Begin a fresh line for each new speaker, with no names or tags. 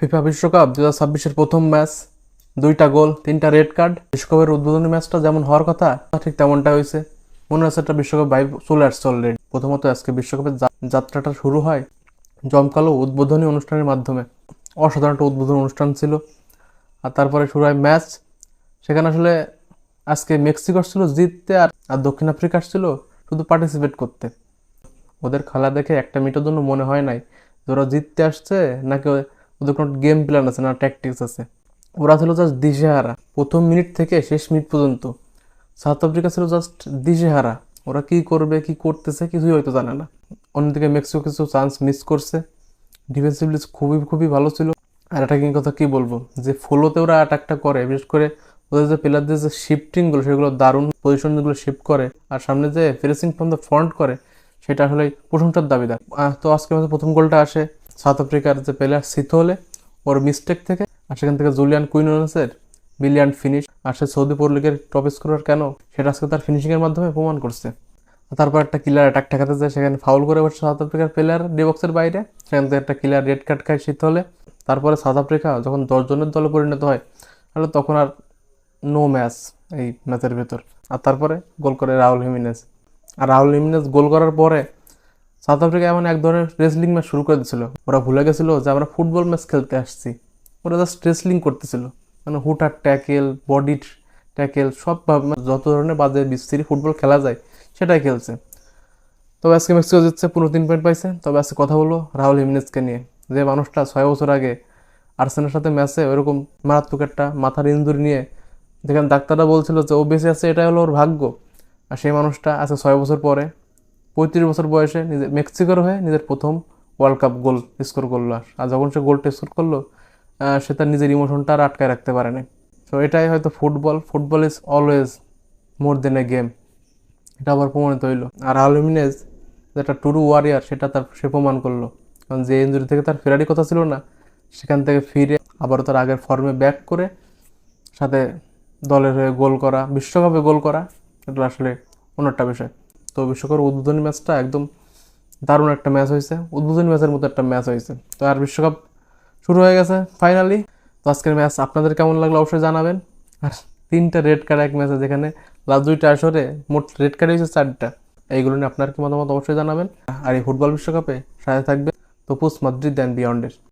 FIFA বিশ্বকাপ 2026-এর প্রথম match, 2টা গোল 3টা রেড কার্ড। বিশ্বকাপের উদ্বোধনী ম্যাচটা যেমন হওয়ার কথা ঠিক তেমনটা হয়েছে। মনে হচ্ছে একটা বিশ্বকাপ ভাইব চলে আসছে অলরেডি। প্রথমত আজকে বিশ্বকাপের যাত্রাটা শুরু হয় জমকালো উদ্বোধনী অনুষ্ঠানের মাধ্যমে। অসাধারণ একটা উদ্বোধনী অনুষ্ঠান ছিল। আর তারপরে শুরু হয় ম্যাচ। সেখানে আসলে আজকে মেক্সিকো আসছিল জিততে, আর দক্ষিণ আফ্রিকা আসছিল শুধু পার্টিসিপেট করতে। ওদের খেলা দেখে একটা মিনিটের জন্য মনে হয় নাই যে ওরা জিততে আসছে, নাকি ওদের কোনো গেম প্ল্যান আছে না ট্যাকটিক্স আছে। ওরা ছিল জাস্ট দিশেহারা প্রথম মিনিট থেকে শেষ মিনিট পর্যন্ত। সাউথ আফ্রিকা ছিল জাস্ট দিশেহারা। ওরা কি করবে কি করতেছে কিছুই হয়তো জানে না। অন্যদিকে মেক্সিকো কিছু চান্স মিস করছে। ডিফেন্সিভলি খুবই খুবই ভালো ছিল। আর অ্যাটাকিং কথা কি বলবো, যে ফলোতে ওরা অ্যাটাকটা করে, বিশেষ করে ওদের যে প্লেয়ারদের যে শিফটিংগুলো সেগুলো দারুণ, পজিশনগুলো শিফট করে আর সামনে যে ফিনিশিং ফ্রম দ্য ফ্রন্ট করে, সেটা আসলে প্রশংসার দাবিদার। তো আজকের মধ্যে প্রথম গোলটা আসে সাউথ আফ্রিকার যে প্লেয়ার সিথোলে, ওর মিস্টেক থেকে। আর সেখান থেকে জুলিয়ান কুইনোনেসের ব্রিলিয়ান্ট ফিনিশ। আর সে সৌদি প্রো লিগের টপ স্কোরার কেন, সেটা আজকে তার ফিনিশিংয়ের মাধ্যমে প্রমাণ করছে। তারপর একটা কিলার অ্যাটাক ঠেকাতে যায়, সেখানে ফাউল করে বসে সাউথ আফ্রিকার প্লেয়ার ডি বক্সের বাইরে। সেখান থেকে একটা কিলার রেড কার্ড খায় শীতলে। তারপরে সাউথ আফ্রিকা যখন 10 জনের দলে পরিণত হয়, তাহলে তখন আর নো ম্যাচ এই ম্যাচের ভেতর। আর তারপরে গোল করে রাহুল হিমিনেজ। আর রাহুল হিমিনেজ গোল করার পরে সাউথ আফ্রিকা এমন এক ধরনের রেসলিং ম্যাচ শুরু করে দিয়েছিল। ওরা ভুলে গেছিলো যে আমরা ফুটবল ম্যাচ খেলতে আসছি। ওরা জাস্ট রেসলিং করতেছিল, মানে হুটার ট্যাকেল, বডি ট্যাকেল, সব যত ধরনের বাজে বিস্তৃতি ফুটবল খেলা যায় সেটাই খেলছে। তবে আজকে মেক্সিকো জিতছে, 3 পয়েন্ট পাইছে। তবে আজকে কথা বলবো রাহুল হিমিনেজকে নিয়ে। যে মানুষটা 6 বছর আগে আর্সেনালের সাথে ম্যাচে ওইরকম মারাত্মক একটা মাথার ইনজুরি নিয়ে, যেখানে ডাক্তাররা বলছিল যে ও বেঁচে আছে, এটাই হলো ওর ভাগ্য। আর সেই মানুষটা আজকে 6 বছর পরে 35 বছর বয়সে নিজের মেক্সিকোর হয়ে নিজের প্রথম ওয়ার্ল্ড কাপ গোল স্কোর করলো। আর যখন সে গোলটা স্কোর করলো, সে তার নিজের ইমোশনটা আর আটকায় রাখতে পারেনি। তো এটাই হয়তো football. Football is always more than a game, এটা আবার প্রমাণিত হইলো। আর রাহুল হিমিনেজ যেটা টুরু ওয়ারিয়ার, সেটা সে প্রমাণ করলো। কারণ যে ইঞ্জুরি থেকে তার ফেরারই কথা ছিল না, সেখান থেকে ফিরে আবারও তার আগের ফর্মে ব্যাক করে সাথে দলের হয়ে গোল করা, বিশ্বকাপে গোল করা, এটা আসলে অন্য একটা বিষয়। তো বিশ্বকাপের উদ্বোধনী ম্যাচটা একদম দারুণ একটা ম্যাচ হয়েছে, উদ্বোধনী ম্যাচের মতো একটা ম্যাচ হয়েছে। তো আর বিশ্বকাপ শুরু হয়ে গেছে ফাইনালি। তো আজকের ম্যাচ আপনাদের কেমন লাগলো অবশ্যই জানাবেন। আর 3টা রেড কার্ড এক ম্যাচে, যেখানে লাস্ট 2টা আসরে মোট রেড কার্ড হয়েছে 4টা। এইগুলো নিয়ে আপনার কি মতামত অবশ্যই জানাবেন। আর এই ফুটবল বিশ্বকাপে সাথে থাকবে তপুস মাদ্রিদ অ্যান্ড বিয়ন্ডের।